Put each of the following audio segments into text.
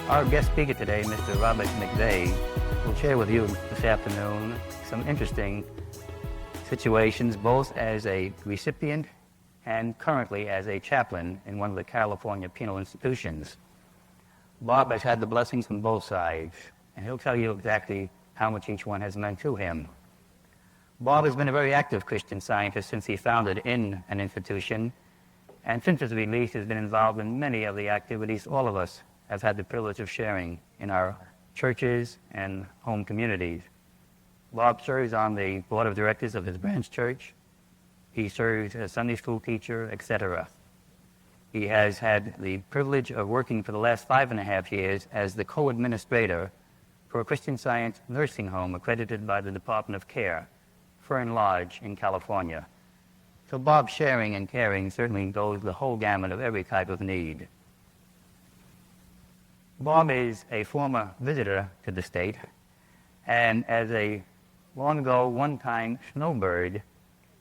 Our guest speaker today, Mr. Robert McVey, will share with you this afternoon some interesting situations, both as a recipient and currently as a chaplain in one of the California penal institutions. Bob has had the blessings from both sides, and he'll tell you exactly how much each one has meant to him. Bob has been a very active Christian Scientist since he founded in an institution, and since his release has been involved in many of the activities all of us have had the privilege of sharing in our churches and home communities. Bob serves on the board of directors of his branch church. He serves as a Sunday school teacher, etc. He has had the privilege of working for the last 5.5 years as the co-administrator for a Christian Science nursing home accredited by the Department of Care, Fern Lodge in California. So Bob's sharing and caring certainly goes the whole gamut of every type of need. Bob is a former visitor to the state, and as a long ago, one-time snowbird,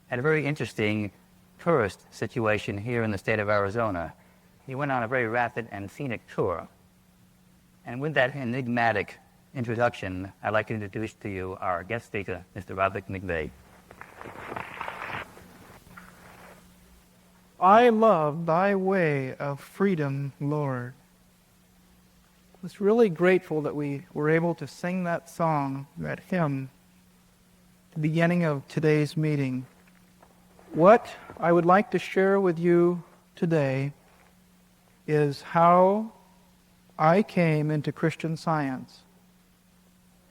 had a very interesting tourist situation here in the state of Arizona. He went on a very rapid and scenic tour. And with that enigmatic introduction, I'd like to introduce to you our guest speaker, Mr. Robert McVey. I love thy way of freedom, Lord. I was really grateful that we were able to sing that song, that hymn, at the beginning of today's meeting. What I would like to share with you today is how I came into Christian Science.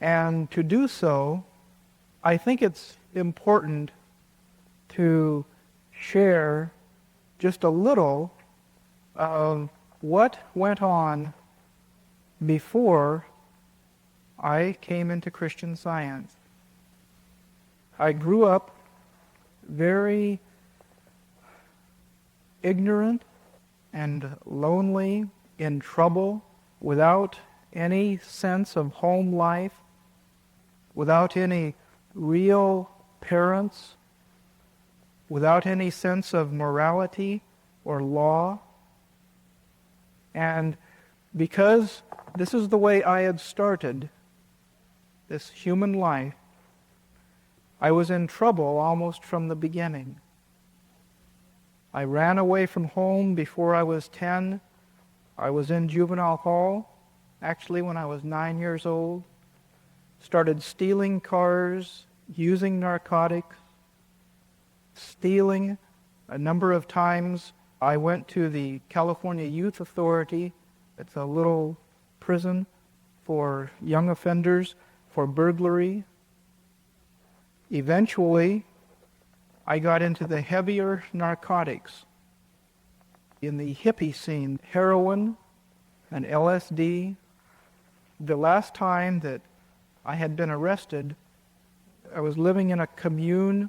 And to do so, I think it's important to share just a little of what went on before I came into Christian Science. I grew up very ignorant and lonely, in trouble, without any sense of home life, without any real parents, without any sense of morality or law. And because this is the way I had started this human life, I was in trouble almost from the beginning. I ran away from home before I was 10. I was in juvenile hall, actually when I was 9 years old. Started stealing cars, using narcotics, stealing. A number of times I went to the California Youth Authority. It's a little prison for young offenders for burglary. Eventually, I got into the heavier narcotics in the hippie scene, heroin and LSD. The last time that I had been arrested, I was living in a commune,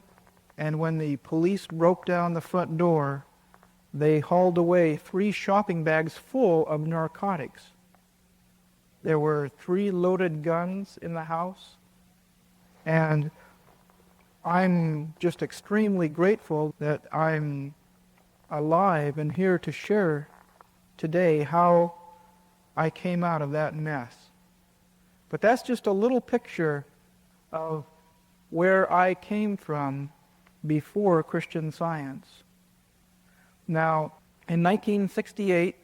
and when the police broke down the front door, they hauled away 3 shopping bags full of narcotics. There were 3 loaded guns in the house, and I'm just extremely grateful that I'm alive and here to share today how I came out of that mess. But that's just a little picture of where I came from before Christian Science. Now, in 1968,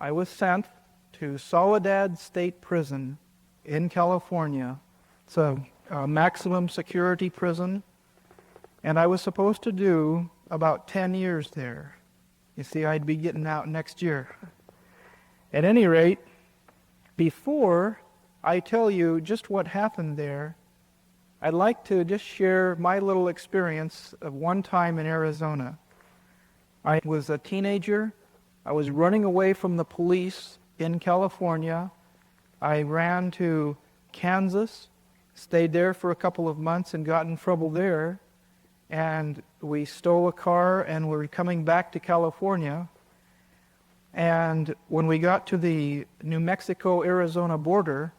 I was sent to Soledad State Prison in California. It's a maximum security prison, and I was supposed to do about 10 years there. You see, I'd be getting out next year. At any rate, before I tell you just what happened there, I'd like to just share my little experience of one time in Arizona. I was a teenager. I was running away from the police in California. I ran to Kansas, stayed there for a couple of months and got in trouble there. And we stole a car and were coming back to California. And when we got to the New Mexico-Arizona border,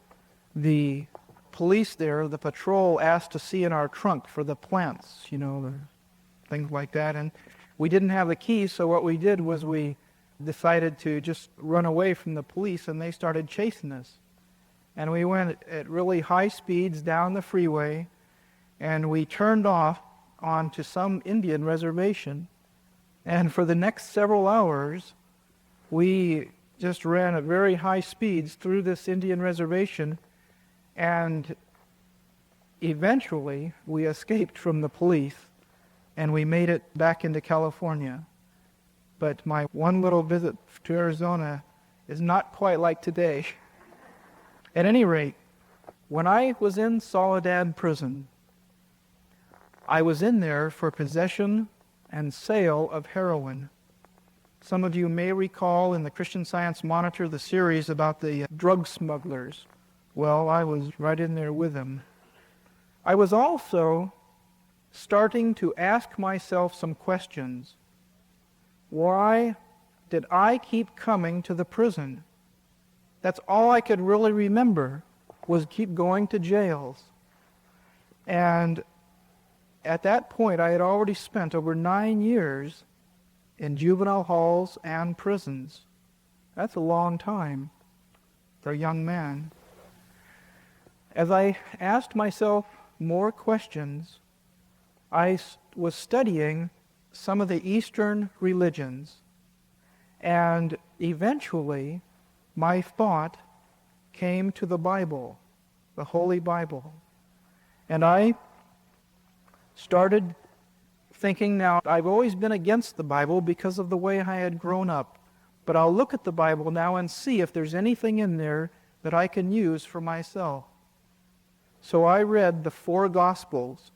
the police there, the patrol, asked to see in our trunk for the plants, things like that. And we didn't have the keys, so what we did was we decided to just run away from the police, and they started chasing us. And we went at really high speeds down the freeway, and we turned off onto some Indian reservation. And for the next several hours, we just ran at very high speeds through this Indian reservation, and eventually we escaped from the police, and we made it back into California. But my one little visit to Arizona is not quite like today. At any rate, when I was in Soledad Prison, I was in there for possession and sale of heroin. Some of you may recall in the Christian Science Monitor the series about the drug smugglers. Well, I was right in there with them. I was also starting to ask myself some questions. Why did I keep coming to the prison? That's all I could really remember, was keep going to jails. And at that point, I had already spent over 9 years in juvenile halls and prisons. That's a long time for a young man. As I asked myself more questions, I was studying some of the Eastern religions, and eventually my thought came to the Bible, the Holy Bible. And I started thinking, now, I've always been against the Bible because of the way I had grown up, but I'll look at the Bible now and see if there's anything in there that I can use for myself. So I read the 4 Gospels,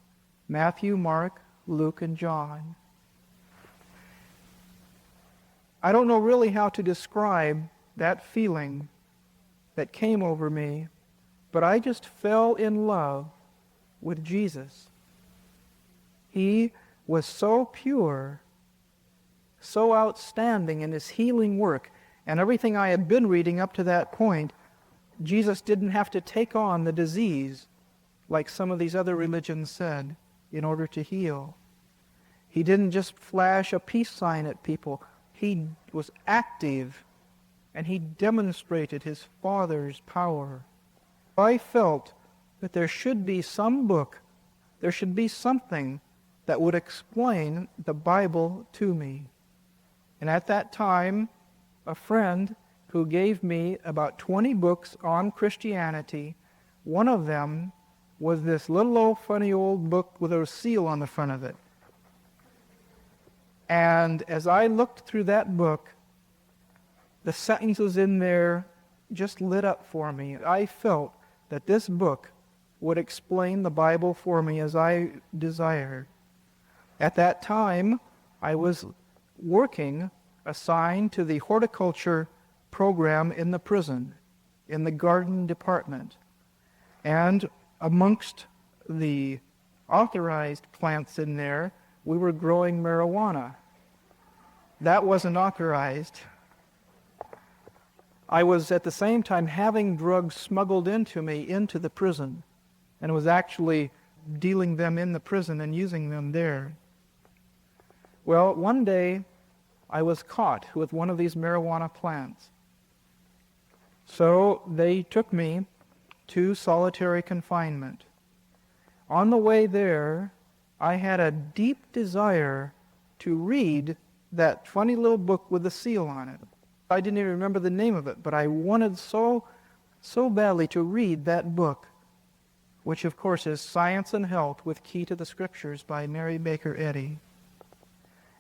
Matthew, Mark, Luke, and John. I don't know really how to describe that feeling that came over me, but I just fell in love with Jesus. He was so pure, so outstanding in his healing work, and everything I had been reading up to that point, Jesus didn't have to take on the disease like some of these other religions said in order to heal. He didn't just flash a peace sign at people. He was active, and he demonstrated his Father's power. I felt that there should be some book, there should be something that would explain the Bible to me. And at that time, a friend who gave me about 20 books on Christianity, one of them was this little old funny old book with a seal on the front of it. And as I looked through that book, the sentences in there just lit up for me. I felt that this book would explain the Bible for me as I desired. At that time, I was working, assigned to the horticulture program in the prison, in the garden department. And amongst the authorized plants in there, we were growing marijuana. That wasn't authorized. I was at the same time having drugs smuggled into me into the prison, and was actually dealing them in the prison and using them there. Well, one day I was caught with one of these marijuana plants. So they took me to solitary confinement. On the way there, I had a deep desire to read that funny little book with the seal on it. I didn't even remember the name of it, but I wanted so badly to read that book, which of course is Science and Health with Key to the Scriptures by Mary Baker Eddy.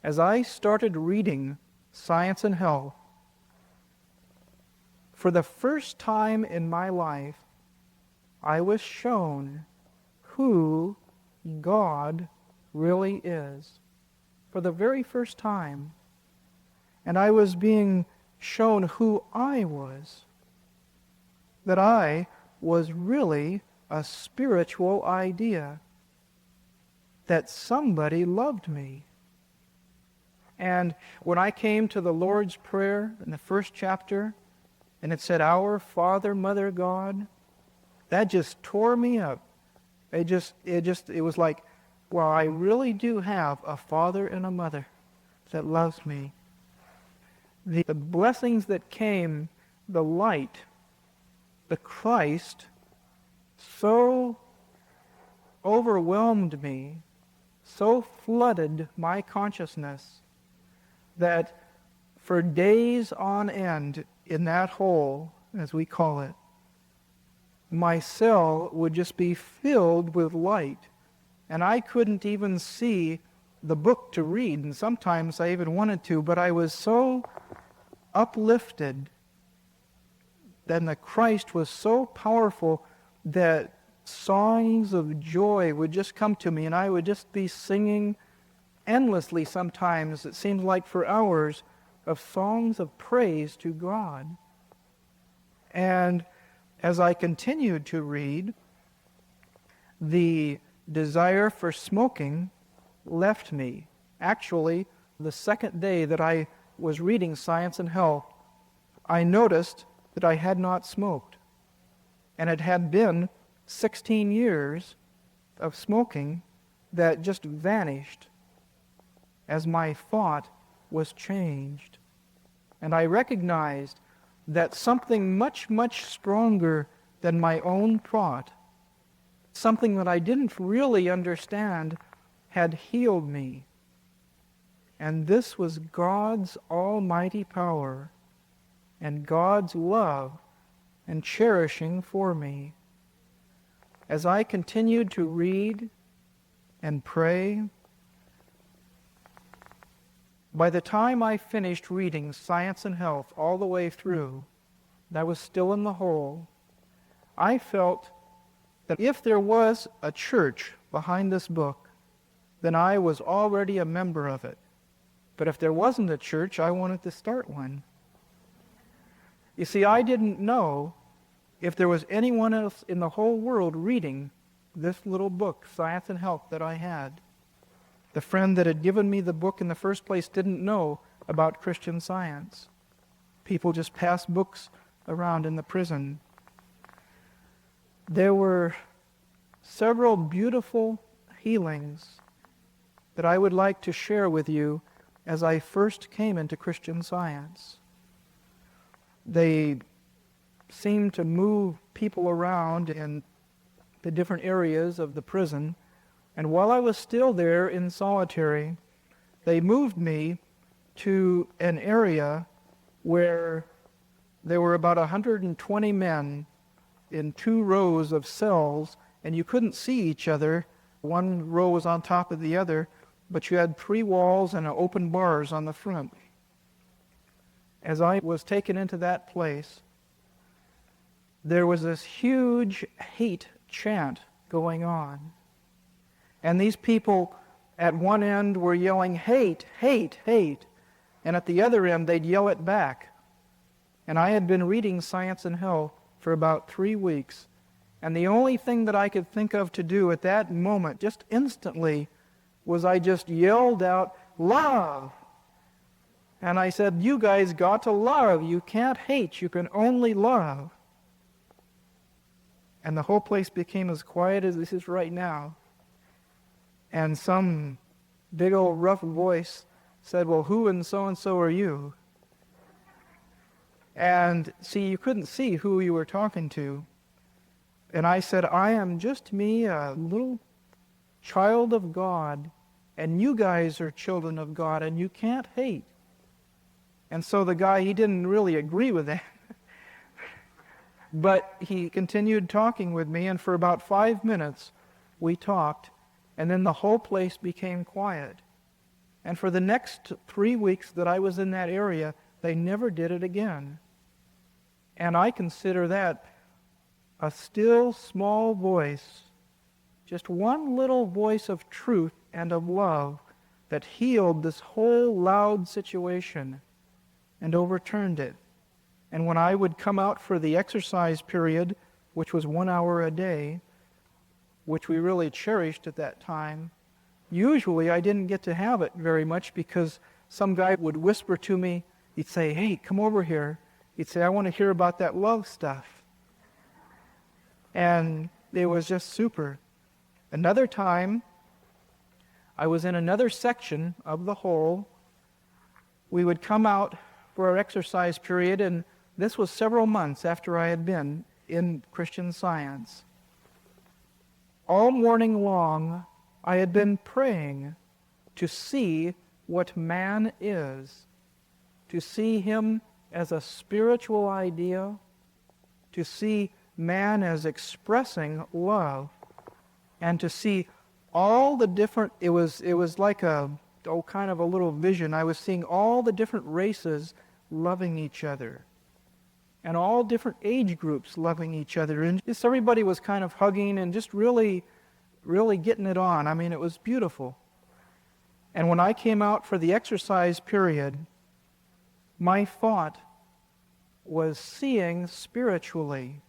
As I started reading Science and Health, for the first time in my life, I was shown who God really is. For the very first time. And I was being shown who I was. That I was really a spiritual idea. That somebody loved me. And when I came to the Lord's Prayer in the first chapter, and it said, Our Father, Mother God, that just tore me up. It was like, well, I really do have a father and a mother that loves me. the blessings that came, the light, the Christ, so overwhelmed me, so flooded my consciousness, that for days on end in that hole, as we call it, my cell would just be filled with light, and I couldn't even see the book to read, and sometimes I even wanted to, but I was so uplifted. Then the Christ was so powerful that songs of joy would just come to me, and I would just be singing endlessly sometimes, it seemed like for hours, of songs of praise to God. And as I continued to read, the desire for smoking left me. Actually, the second day that I was reading Science and Health, I noticed that I had not smoked. And it had been 16 years of smoking that just vanished as my thought was changed. And I recognized that something much, much stronger than my own thought, something that I didn't really understand, had healed me. And this was God's almighty power and God's love and cherishing for me. As I continued to read and pray, by the time I finished reading Science and Health all the way through, and I was still in the hole, I felt that if there was a church behind this book, then I was already a member of it. But if there wasn't a church, I wanted to start one. You see, I didn't know if there was anyone else in the whole world reading this little book, Science and Health, that I had. The friend that had given me the book in the first place didn't know about Christian Science. People just passed books around in the prison. There were several beautiful healings that I would like to share with you as I first came into Christian Science. They seemed to move people around in the different areas of the prison. And while I was still there in solitary, they moved me to an area where there were about 120 men in 2 rows of cells, and you couldn't see each other. One row was on top of the other, but you had 3 walls and open bars on the front. As I was taken into that place, there was this huge hate chant going on. And these people at one end were yelling, "Hate, hate, hate." And at the other end, they'd yell it back. And I had been reading Science and Health for about 3 weeks. And the only thing that I could think of to do at that moment, just instantly, was I just yelled out, "Love!" And I said, "You guys got to love. You can't hate. You can only love." And the whole place became as quiet as this is right now. And some big old rough voice said, "Well, who and so are you?" And see, you couldn't see who you were talking to. And I said, "I am just me, a little child of God, and you guys are children of God, and you can't hate." And so the guy, he didn't really agree with that. But he continued talking with me, and for about 5 minutes we talked, and then the whole place became quiet. And for the next 3 weeks that I was in that area, they never did it again. And I consider that a still small voice, just one little voice of truth and of love that healed this whole loud situation and overturned it. And when I would come out for the exercise period, which was 1 hour a day, which we really cherished at that time, usually I didn't get to have it very much because some guy would whisper to me, he'd say, "Hey, come over here." He'd say, "I want to hear about that love stuff." And it was just super. Another time, I was in another section of the hole. We would come out for our exercise period, and this was several months after I had been in Christian Science. All morning long, I had been praying to see what man is, to see him as a spiritual idea, to see man as expressing love, and to see all the different, it was like kind of a little vision. I was seeing all the different races loving each other, and all different age groups loving each other, and just everybody was kind of hugging and just really, really getting it on. I mean, it was beautiful. And when I came out for the exercise period, my thought was seeing spiritually,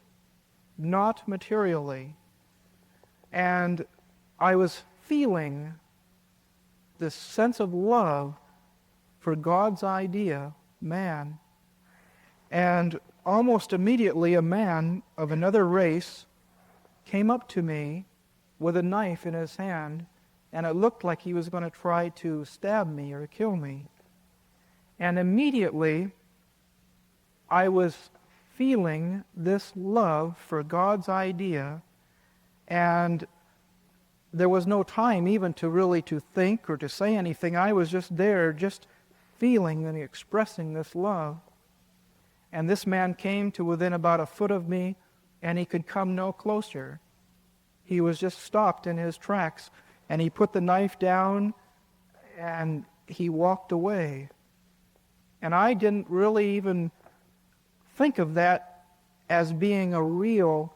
not materially. And I was feeling this sense of love for God's idea, man. And almost immediately, a man of another race came up to me with a knife in his hand, and it looked like he was going to try to stab me or kill me. And immediately, I was feeling this love for God's idea, and there was no time even to think or to say anything. I was just there, just feeling and expressing this love. And this man came to within about a foot of me, and he could come no closer. He was just stopped in his tracks, and he put the knife down, and he walked away. And I didn't really even think of that as being a real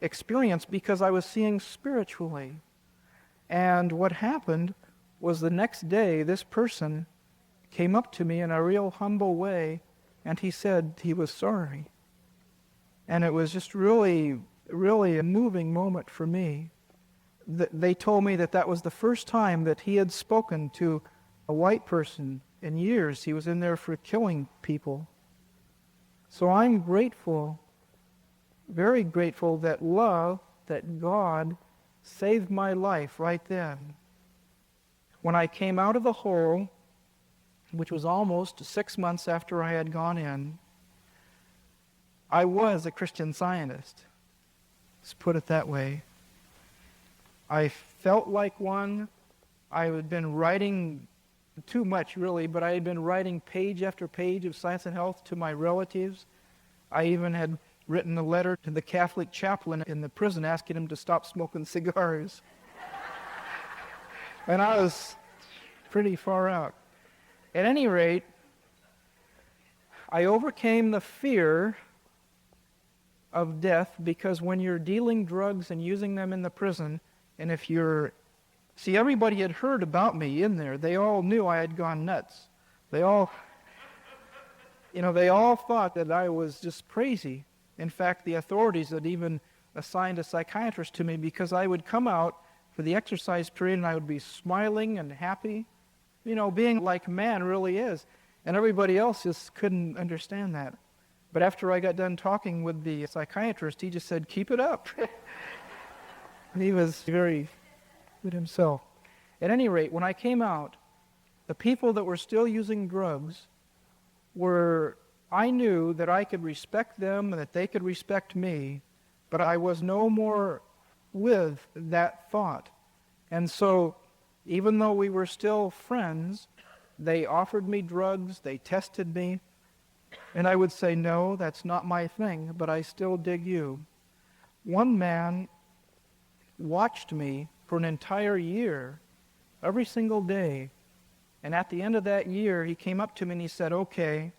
experience, because I was seeing spiritually. And what happened was, the next day, this person came up to me in a real humble way, and he said he was sorry. And it was just really, really a moving moment for me. They told me that was the first time that he had spoken to a white person in years. He was in there for killing people. So I'm grateful, very grateful, that God saved my life right then. When I came out of the hole, which was almost 6 months after I had gone in, I was a Christian Scientist. Let's put it that way. I felt like one. I had been writing too much, really, but I had been writing page after page of Science and Health to my relatives. I even had written a letter to the Catholic chaplain in the prison asking him to stop smoking cigars. And I was pretty far out. At any rate, I overcame the fear of death, because when you're dealing drugs and using them in the prison, and if you're... See, everybody had heard about me in there. They all knew I had gone nuts. They all thought that I was just crazy. In fact, the authorities had even assigned a psychiatrist to me, because I would come out for the exercise period and I would be smiling and happy, being like man really is. And everybody else just couldn't understand that. But after I got done talking with the psychiatrist, he just said, "Keep it up." And he was very good himself. At any rate, when I came out, the people that were still using drugs I knew that I could respect them and that they could respect me, but I was no more with that thought. And so, even though we were still friends, they offered me drugs, they tested me, and I would say, "No, that's not my thing, but I still dig you." One man watched me for an entire year, every single day, and at the end of that year, he came up to me and he said, "Okay,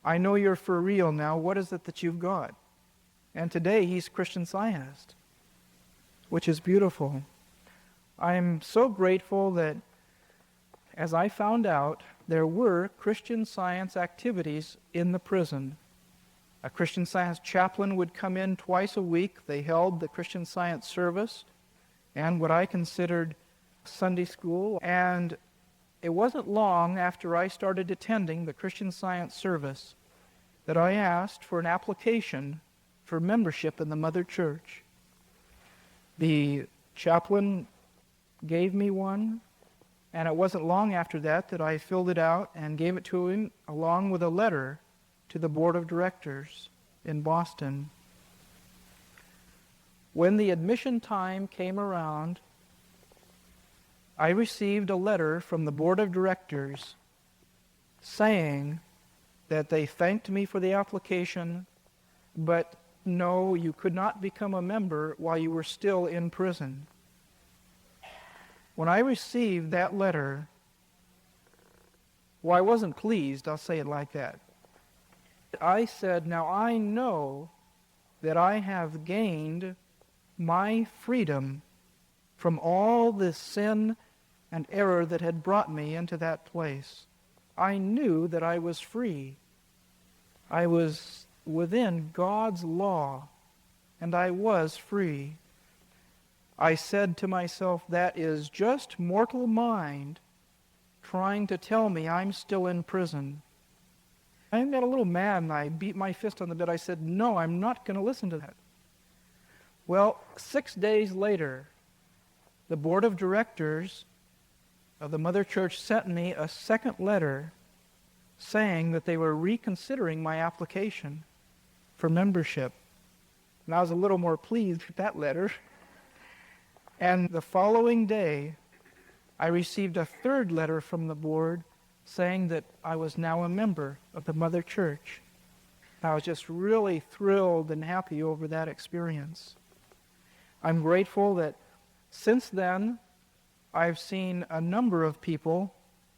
I know you're for real now. What is it that you've got?" And today, he's a Christian Scientist, which is beautiful. I'm so grateful that, as I found out, there were Christian Science activities in the prison. A Christian Science chaplain would come in twice a week. They held the Christian Science service and what I considered Sunday school. And it wasn't long after I started attending the Christian Science service that I asked for an application for membership in the Mother Church. The chaplain gave me one, And it wasn't long after that that I filled it out and gave it to him along with a letter to the board of directors in Boston. When the admission time came around, I received a letter from the board of directors saying that they thanked me for the application, but no, you could not become a member while you were still in prison. When I received that letter, well, I wasn't pleased, I'll say it like that. I said, now I know that I have gained my freedom from all this sin and error that had brought me into that place. I knew that I was free. I was within God's law, and I was free. I said to myself, that is just mortal mind trying to tell me I'm still in prison. I got a little mad and I beat my fist on the bed. I said, no, I'm not going to listen to that. Well, 6 days later, the board of directors of the Mother Church sent me a second letter saying that they were reconsidering my application for membership. And I was a little more pleased with that letter. And the following day, I received a third letter from the board saying that I was now a member of the Mother Church. I was just really thrilled and happy over that experience. I'm grateful that since then, I've seen a number of people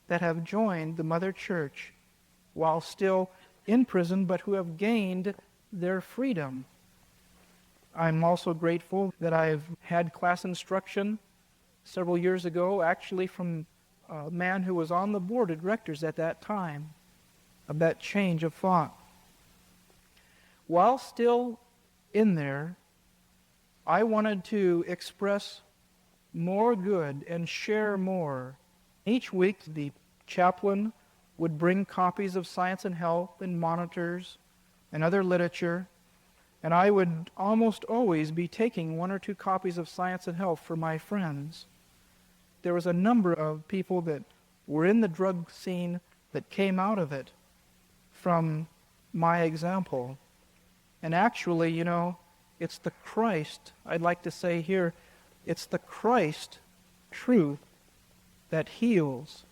that have joined the Mother Church while still in prison, but who have gained their freedom. I'm also grateful that I've had class instruction several years ago, actually from a man who was on the board of directors at that time, of that change of thought. While still in there, I wanted to express more good and share more. Each week, the chaplain would bring copies of Science and Health and monitors and other literature, and I would almost always be taking 1 or 2 copies of Science and Health for my friends. There was a number of people that were in the drug scene that came out of it from my example. And actually, you know, it's the Christ, I'd like to say here, it's the Christ truth that heals.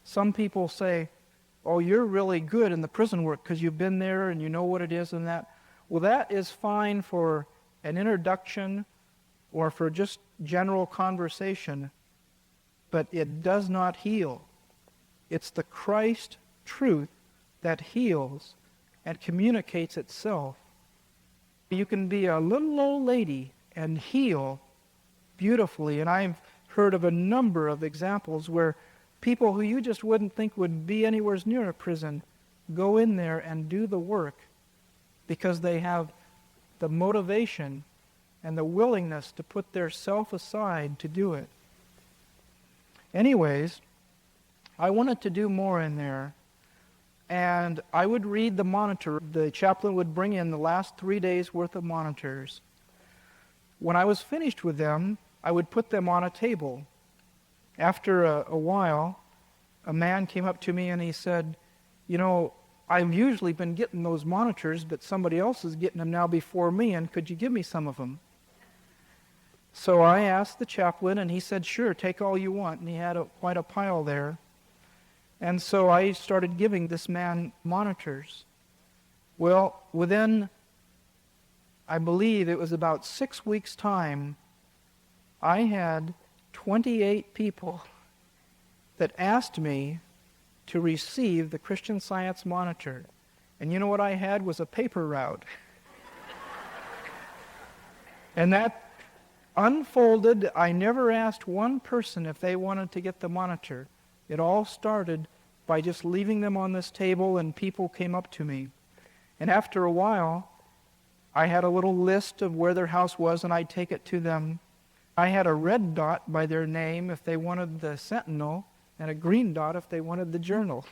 Some people say, oh, you're really good in the prison work because you've been there and you know what it is and that. Well, that is fine for an introduction or for just general conversation, but it does not heal. It's the Christ truth that heals and communicates itself. You can be a little old lady and heal beautifully, and I've heard of a number of examples where people who you just wouldn't think would be anywhere near a prison go in there and do the work because they have the motivation and the willingness to put their self aside to do it. Anyways, I wanted to do more in there, and I would read the monitor. The chaplain would bring in the last 3 days' worth of monitors. When I was finished with them, I would put them on a table. After a while, a man came up to me and he said, you know, I've usually been getting those monitors, but somebody else is getting them now before me, and could you give me some of them? So I asked the chaplain, and he said, sure, take all you want, and he had quite a pile there. And so I started giving this man monitors. Well, within, I believe it was about 6 weeks' time, I had 28 people that asked me to receive the Christian Science monitor. And you know what I had was a paper route. And that unfolded. I never asked one person if they wanted to get the monitor. It all started by just leaving them on this table, and people came up to me. And after a while, I had a little list of where their house was, and I'd take it to them. I had a red dot by their name if they wanted the Sentinel, and a green dot if they wanted the Journal.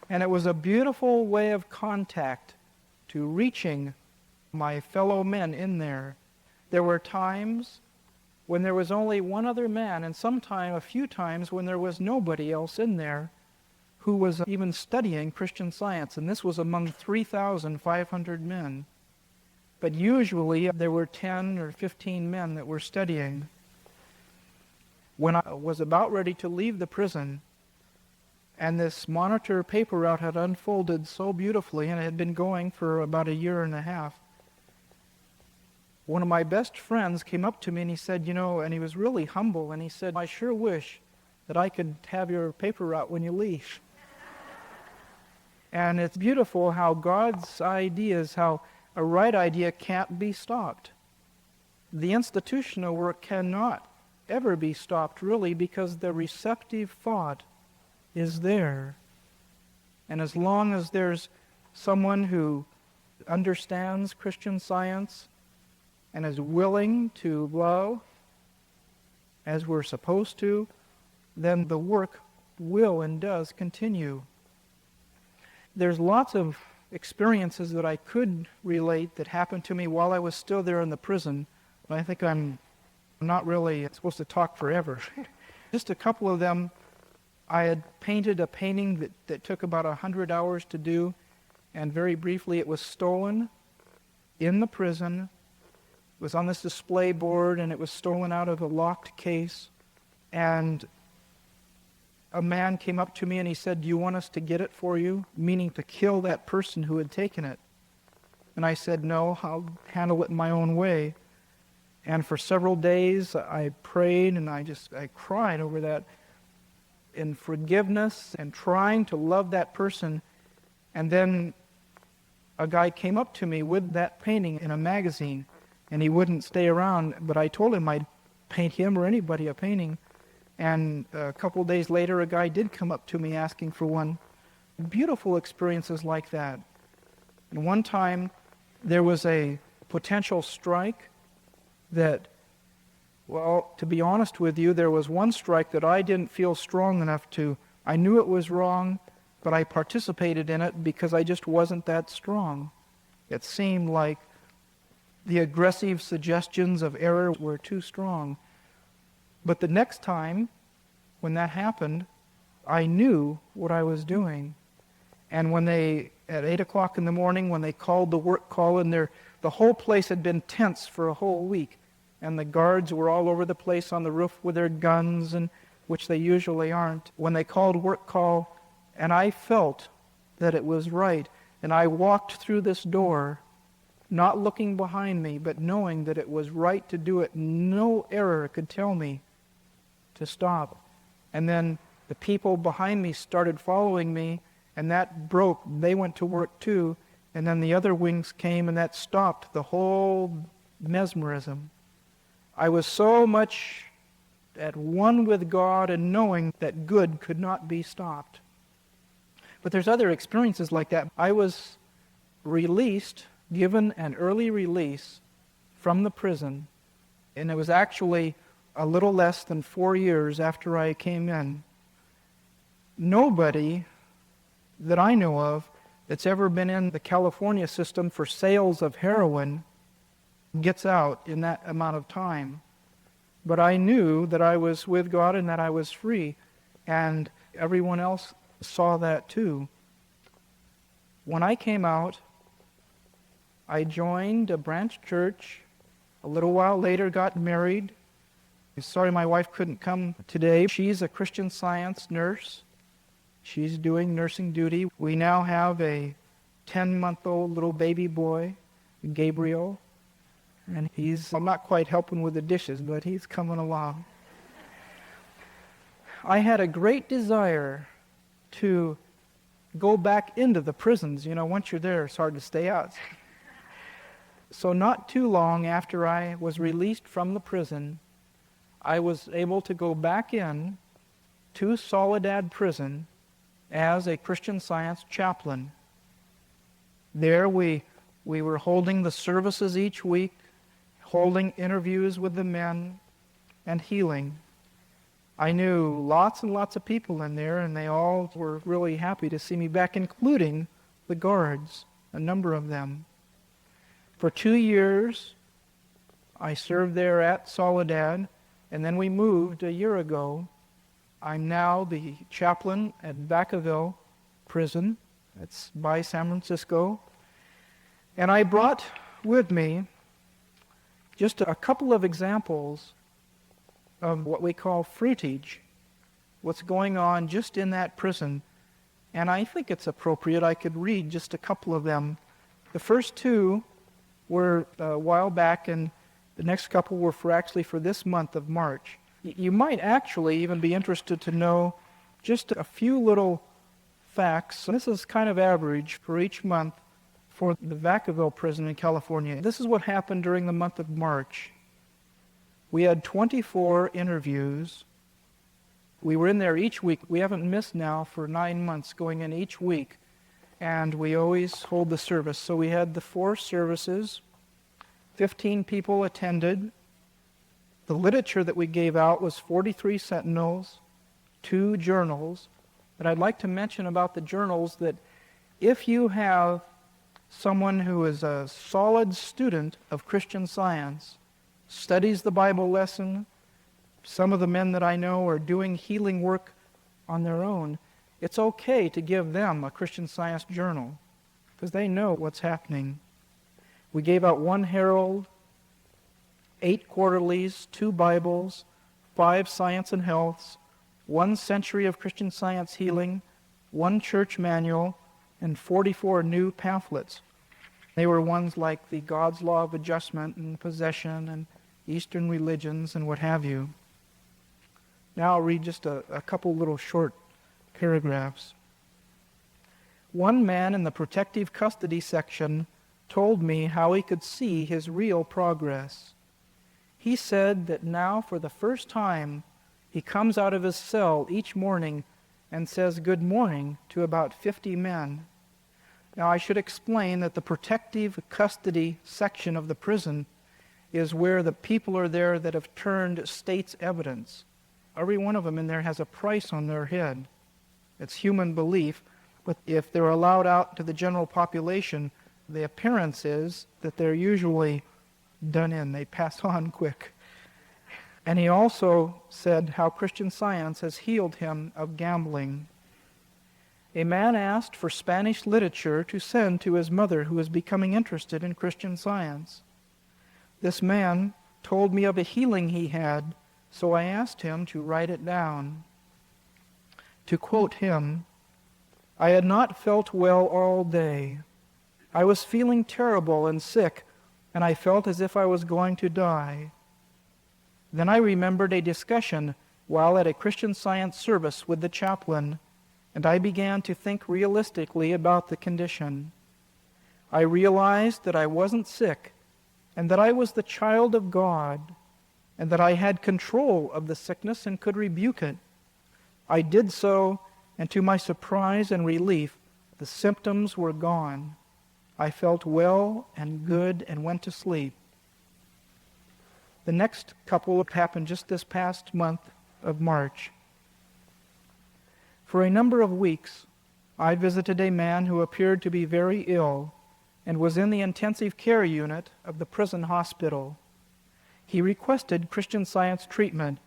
And it was a beautiful way of contact to reaching my fellow men in there. There were times when there was only one other man, and sometime, a few times, when there was nobody else in there who was even studying Christian Science, and this was among 3,500 men. But usually there were 10 or 15 men that were studying. When I was about ready to leave the prison, and this monitor paper route had unfolded so beautifully, and it had been going for about a year and a half, one of my best friends came up to me and he said, and he was really humble, and he said, "I sure wish that I could have your paper route when you leave." And it's beautiful how God's ideas, how a right idea can't be stopped. The institutional work cannot ever be stopped, really, because the receptive thought is there. And as long as there's someone who understands Christian Science and is willing to love as we're supposed to, then the work will and does continue. There's lots of experiences that I could relate that happened to me while I was still there in the prison, but I think I'm not really supposed to talk forever. Just a couple of them. I had painted a painting that took about 100 hours to do, and very briefly it was stolen in the prison. It was on this display board, and it was stolen out of a locked case. And a man came up to me and he said, "Do you want us to get it for you?" Meaning to kill that person who had taken it. And I said, "No, I'll handle it in my own way." And for several days I prayed and I cried over that in forgiveness and trying to love that person. And then a guy came up to me with that painting in a magazine, and he wouldn't stay around, but I told him I'd paint him or anybody a painting. And a couple days later, a guy did come up to me asking for one. Beautiful experiences like that. And one time, there was a potential strike that, well, to be honest with you, there was one strike that I didn't feel strong enough to. I knew it was wrong, but I participated in it because I just wasn't that strong. It seemed like the aggressive suggestions of error were too strong. But the next time, when that happened, I knew what I was doing. And when at 8 o'clock in the morning, when they called the work call in there, the whole place had been tense for a whole week. And the guards were all over the place on the roof with their guns, and which they usually aren't. When they called work call, and I felt that it was right, and I walked through this door, not looking behind me, but knowing that it was right to do it. No error could tell me to stop. And then the people behind me started following me, and that broke. They went to work too, and then the other wings came, and that stopped the whole mesmerism. I was so much at one with God and knowing that good could not be stopped. But there's other experiences like that. I was released, given an early release from the prison, and it was actually a little less than 4 years after I came in. Nobody that I know of that's ever been in the California system for sales of heroin gets out in that amount of time. But I knew that I was with God and that I was free, and everyone else saw that too. When I came out, I joined a branch church. A little while later, got married. Sorry my wife couldn't come today. She's a Christian Science nurse. She's doing nursing duty. We now have a 10-month-old little baby boy, Gabriel. And I'm not quite helping with the dishes, but he's coming along. I had a great desire to go back into the prisons. Once you're there, it's hard to stay out. So not too long after I was released from the prison, I was able to go back in to Soledad Prison as a Christian Science chaplain. There we were holding the services each week, holding interviews with the men, and healing. I knew lots and lots of people in there, and they all were really happy to see me back, including the guards, a number of them. For 2 years, I served there at Soledad, And then we moved a year ago. I'm now the chaplain at Vacaville Prison. It's by San Francisco. And I brought with me just a couple of examples of what we call fruitage, what's going on just in that prison. And I think it's appropriate I could read just a couple of them. The first two were a while back, and the next couple were actually for this month of March. You might actually even be interested to know just a few little facts. This is kind of average for each month for the Vacaville prison in California. This is what happened during the month of March. We had 24 interviews. We were in there each week. We haven't missed now for 9 months, going in each week. And we always hold the service. So we had the 4 services. 15 people attended. The literature that we gave out was 43 sentinels, 2 journals. But I'd like to mention about the journals that if you have someone who is a solid student of Christian Science, studies the Bible lesson, some of the men that I know are doing healing work on their own, it's okay to give them a Christian Science journal because they know what's happening. We gave out 1 Herald, 8 quarterlies, 2 Bibles, 5 Science and Healths, 1 Century of Christian Science Healing, 1 church manual, and 44 new pamphlets. They were ones like the God's Law of Adjustment and Possession and Eastern religions and what have you. Now I'll read just a couple little short paragraphs. One man in the protective custody section told me how he could see his real progress. He said that now for the first time he comes out of his cell each morning and says good morning to about 50 men. Now I should explain that the protective custody section of the prison is where the people are there that have turned state's evidence. Every one of them in there has a price on their head. It's human belief, but if they're allowed out to the general population, the appearance is that they're usually done in. They pass on quick. And he also said how Christian Science has healed him of gambling. A man asked for Spanish literature to send to his mother who was becoming interested in Christian Science. This man told me of a healing he had, so I asked him to write it down. To quote him, "I had not felt well all day. I was feeling terrible and sick, and I felt as if I was going to die. Then I remembered a discussion while at a Christian Science service with the chaplain, and I began to think realistically about the condition. I realized that I wasn't sick, and that I was the child of God, and that I had control of the sickness and could rebuke it. I did so, and to my surprise and relief, the symptoms were gone. I felt well and good and went to sleep." The next couple happened just this past month of March. For a number of weeks, I visited a man who appeared to be very ill and was in the intensive care unit of the prison hospital. He requested Christian Science treatment,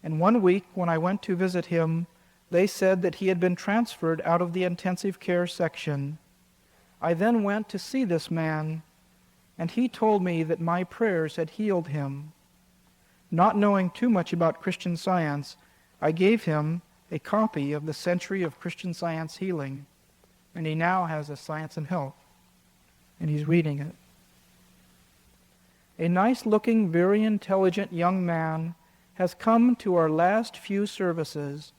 and one week when I went to visit him, they said that he had been transferred out of the intensive care section. I then went to see this man, and he told me that my prayers had healed him. Not knowing too much about Christian Science, I gave him a copy of the Century of Christian Science Healing, and he now has a Science and Health, and he's reading it. A nice-looking, very intelligent young man has come to our last few services,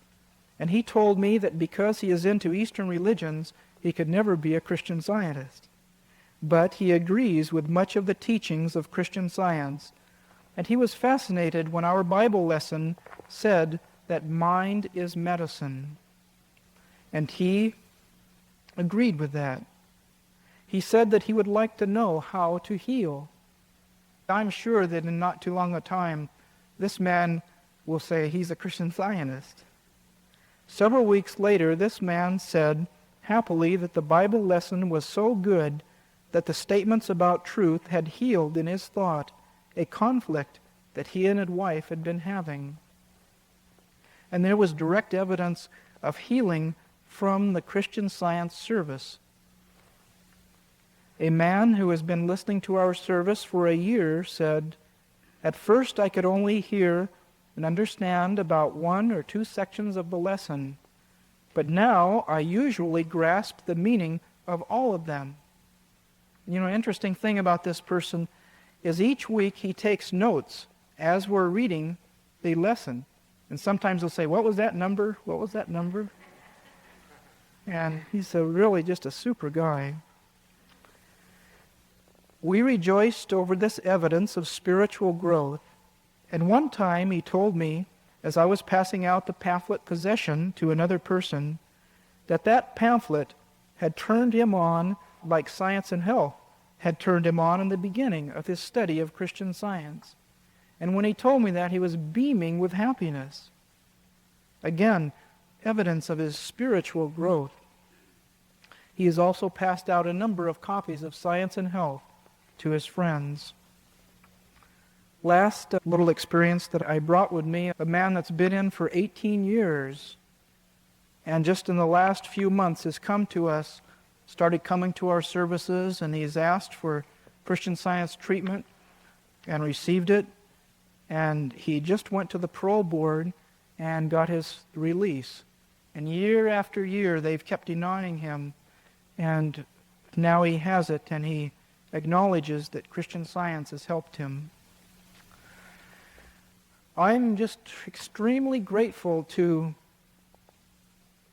and he told me that because he is into Eastern religions, he could never be a Christian Scientist. But he agrees with much of the teachings of Christian Science, and he was fascinated when our Bible lesson said that mind is medicine. And he agreed with that. He said that he would like to know how to heal. I'm sure that in not too long a time, this man will say he's a Christian Scientist. Several weeks later, this man said happily that the Bible lesson was so good that the statements about truth had healed in his thought a conflict that he and his wife had been having. And there was direct evidence of healing from the Christian Science service. A man who has been listening to our service for a year said, "At first I could only hear and understand about 1 or 2 sections of the lesson, but now I usually grasp the meaning of all of them." You know, interesting thing about this person is each week he takes notes as we're reading the lesson. And sometimes he'll say, "What was that number? What was that number?" And he's really just a super guy. We rejoiced over this evidence of spiritual growth. And one time he told me, as I was passing out the pamphlet Possession to another person, that pamphlet had turned him on like Science and Health had turned him on in the beginning of his study of Christian Science. And when he told me that, he was beaming with happiness. Again, evidence of his spiritual growth. He has also passed out a number of copies of Science and Health to his friends. Last little experience that I brought with me, a man that's been in for 18 years, and just in the last few months has come to us, started coming to our services, and he's asked for Christian Science treatment and received it. And he just went to the parole board and got his release. And year after year, they've kept denying him. And now he has it, and he acknowledges that Christian Science has helped him. I'm just extremely grateful to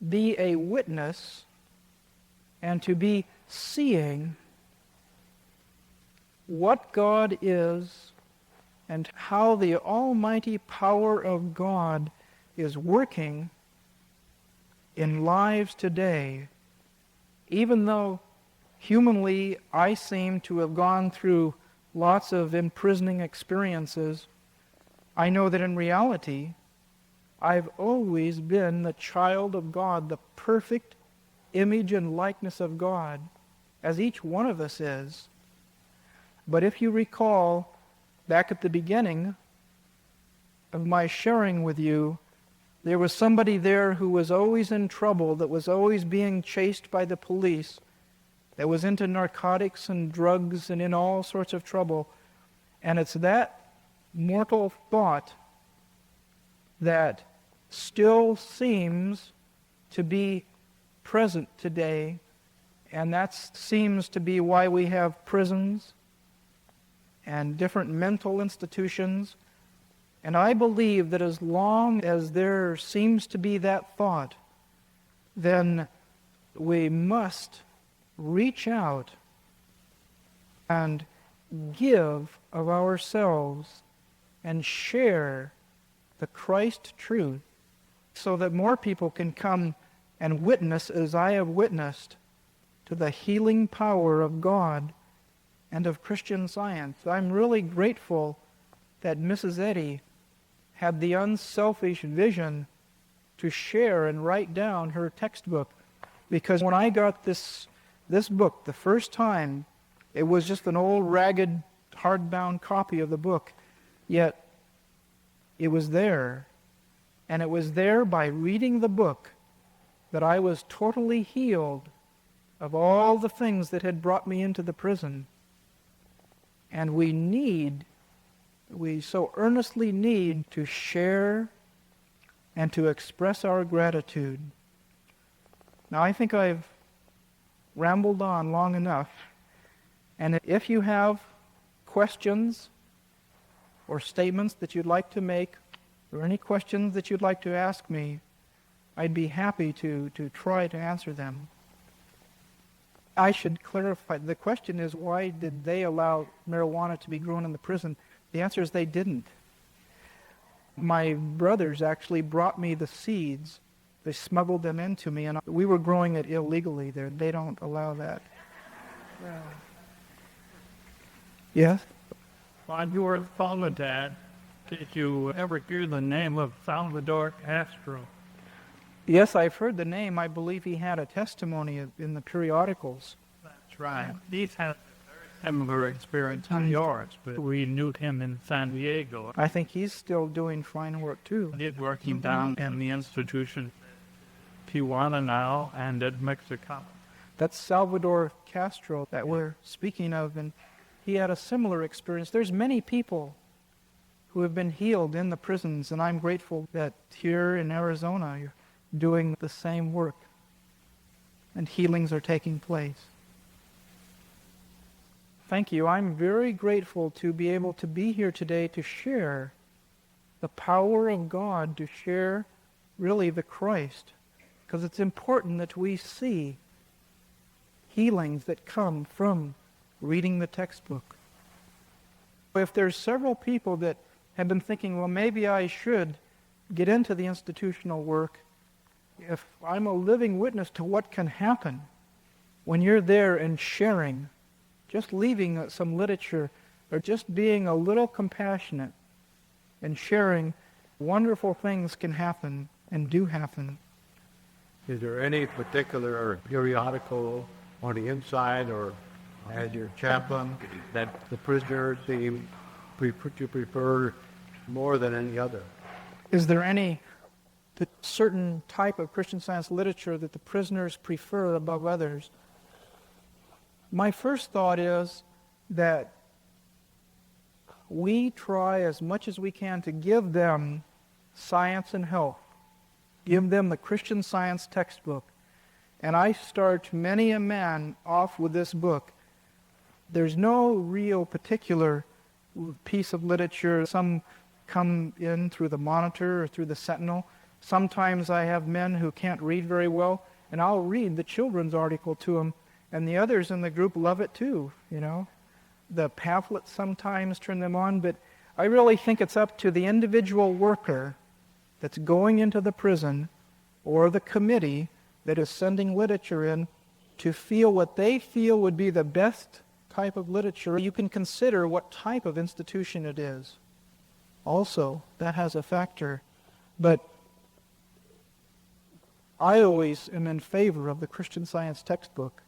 be a witness and to be seeing what God is and how the almighty power of God is working in lives today. Even though humanly I seem to have gone through lots of imprisoning experiences, I know that in reality I've always been the child of God, the perfect image and likeness of God, as each one of us is. But if you recall, back at the beginning of my sharing with you, there was somebody there who was always in trouble, that was always being chased by the police, that was into narcotics and drugs and in all sorts of trouble. And it's that mortal thought that still seems to be present today, and that seems to be why we have prisons and different mental institutions. And I believe that as long as there seems to be that thought, then we must reach out and give of ourselves and share the Christ truth so that more people can come and witness, as I have witnessed, to the healing power of God and of Christian Science. I'm really grateful that Mrs. Eddy had the unselfish vision to share and write down her textbook, because when I got this book the first time, it was just an old ragged hardbound copy of the book, yet it was there. And it was there by reading the book that I was totally healed of all the things that had brought me into the prison. And we so earnestly need to share and to express our gratitude. Now, I think I've rambled on long enough, and if you have questions or statements that you'd like to make, or any questions that you'd like to ask me, I'd be happy to try to answer them. I should clarify, the question is, why did they allow marijuana to be grown in the prison? The answer is they didn't. My brothers actually brought me the seeds. They smuggled them into me, and we were growing it illegally there. They don't allow that. Yes? While you were at Soledad, did you ever hear the name of Salvador Castro? Yes, I've heard the name. I believe he had a testimony in the periodicals. That's right. These had a very similar experience to yours, but we knew him in San Diego. I think he's still doing fine work too. He's working down in the institution Tijuana now and at Mexico. That's Salvador Castro that we're speaking of, and he had a similar experience. There's many people who have been healed in the prisons, and I'm grateful that here in Arizona you're doing the same work and healings are taking place. Thank you. I'm very grateful to be able to be here today to share the power of God, to share really the Christ, because it's important that we see healings that come from reading the textbook. If there's several people that have been thinking, well, maybe I should get into the institutional work, if I'm a living witness to what can happen when you're there and sharing, just leaving some literature or just being a little compassionate and sharing, wonderful things can happen and do happen. Is there any particular periodical on the inside or as your chaplain that the prisoners seem to prefer more than any other? Is there any certain type of Christian Science literature that the prisoners prefer above others? My first thought is that we try as much as we can to give them science and health. Give them the Christian Science textbook. And I start many a man off with this book. There's no real particular piece of literature. Some come in through the Monitor or through the Sentinel. Sometimes I have men who can't read very well, and I'll read the children's article to them, and the others in the group love it too, you know. The pamphlets sometimes turn them on, but I really think it's up to the individual worker that's going into the prison or the committee that is sending literature in to feel what they feel would be the best type of literature. You can consider what type of institution it is. Also, that has a factor. But I always am in favor of the Christian Science textbook.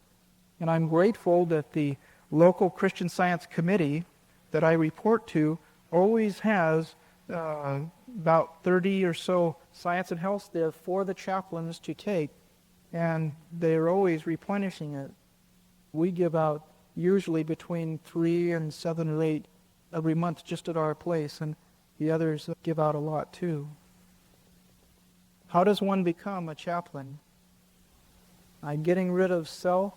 And I'm grateful that the local Christian Science committee that I report to always has about 30 or so science and health there for the chaplains to take. And they're always replenishing it. We give out usually between 3 and 7 or 8 every month just at our place, and the others give out a lot too. How does one become a chaplain? By getting rid of self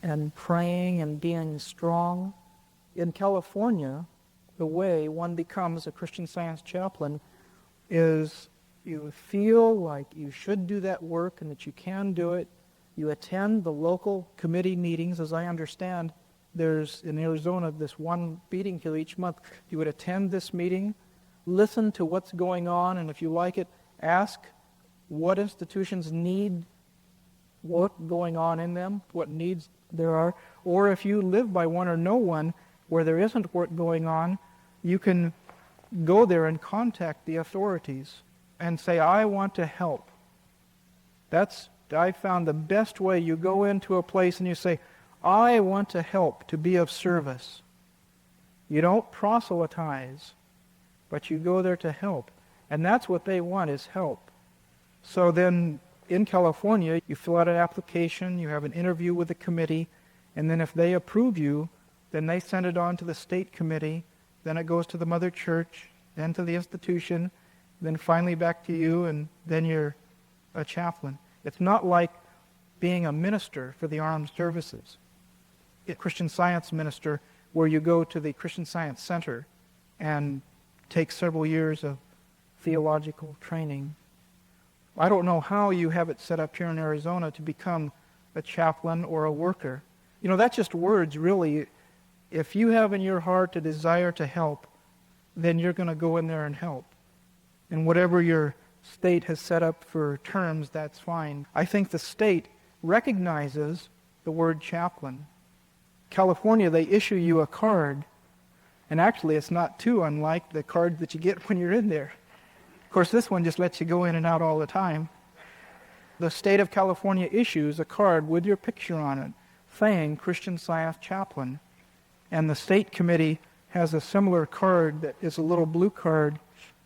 and praying and being strong. In California, the way one becomes a Christian Science chaplain is you feel like you should do that work and that you can do it. You attend the local committee meetings. As I understand, there's in Arizona this one meeting here each month. You would attend this meeting, listen to what's going on, and if you like it, ask what institutions need what going on in them, what needs there are. Or if you live by one or know one where there isn't work going on, you can go there and contact the authorities and say, I want to help. I found the best way. You go into a place and you say, I want to help, to be of service. You don't proselytize, but you go there to help. And that's what they want, is help. So then in California, you fill out an application, you have an interview with the committee, and then if they approve you, then they send it on to the state committee, then it goes to the mother church, then to the institution, then finally back to you, and then you're a chaplain. It's not like being a minister for the armed services, a Christian Science minister, where you go to the Christian Science Center and take several years of theological training. I don't know how you have it set up here in Arizona to become a chaplain or a worker. You know, that's just words, really. If you have in your heart a desire to help, then you're going to go in there and help. And whatever your state has set up for terms, that's fine. I think the state recognizes the word chaplain. California, they issue you a card, and actually it's not too unlike the card that you get when you're in there. Of course, this one just lets you go in and out all the time. The state of California issues a card with your picture on it thing, Christian Science chaplain. And the state committee has a similar card that is a little blue card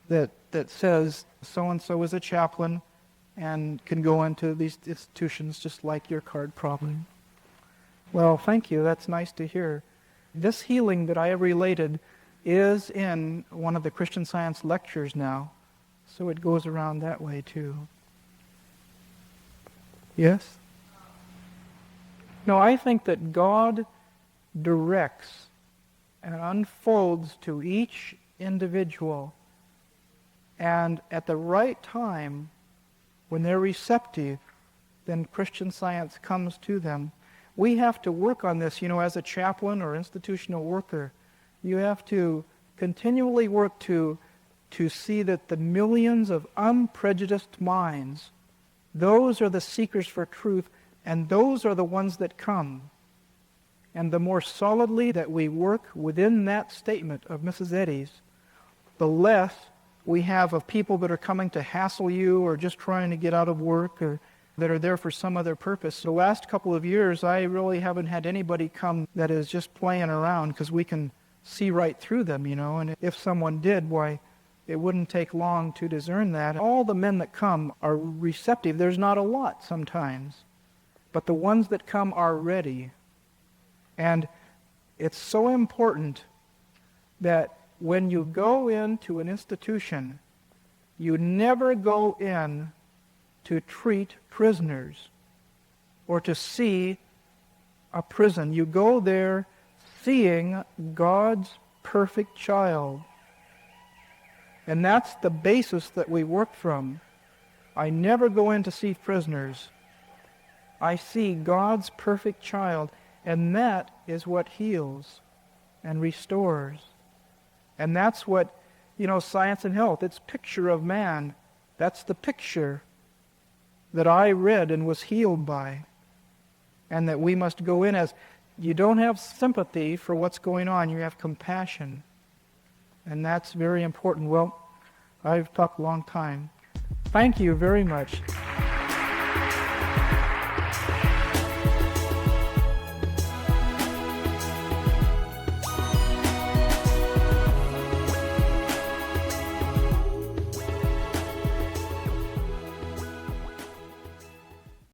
that says so-and-so is a chaplain and can go into these institutions just like your card probably. Well, thank you. That's nice to hear. This healing that I have related is in one of the Christian Science lectures now, so it goes around that way too. Yes? No, I think that God directs and unfolds to each individual, and at the right time, when they're receptive, then Christian Science comes to them. We have to work on this, as a chaplain or institutional worker. You have to continually work to see that the millions of unprejudiced minds, those are the seekers for truth, and those are the ones that come. And the more solidly that we work within that statement of Mrs. Eddy's, the less we have of people that are coming to hassle you or just trying to get out of work or that are there for some other purpose. The last couple of years, I really haven't had anybody come that is just playing around, because we can see right through them, and if someone did, why, it wouldn't take long to discern that. All the men that come are receptive. There's not a lot sometimes, but the ones that come are ready. And it's so important that when you go into an institution, you never go in to treat prisoners or to see a prison. You go there seeing God's perfect child. And that's the basis that we work from. I never go in to see prisoners. I see God's perfect child, and that is what heals and restores. And that's what, Science and Health, it's picture of man. That's the picture that I read and was healed by. And that we must go in as, you don't have sympathy for what's going on, you have compassion. And that's very important. Well, I've talked a long time. Thank you very much.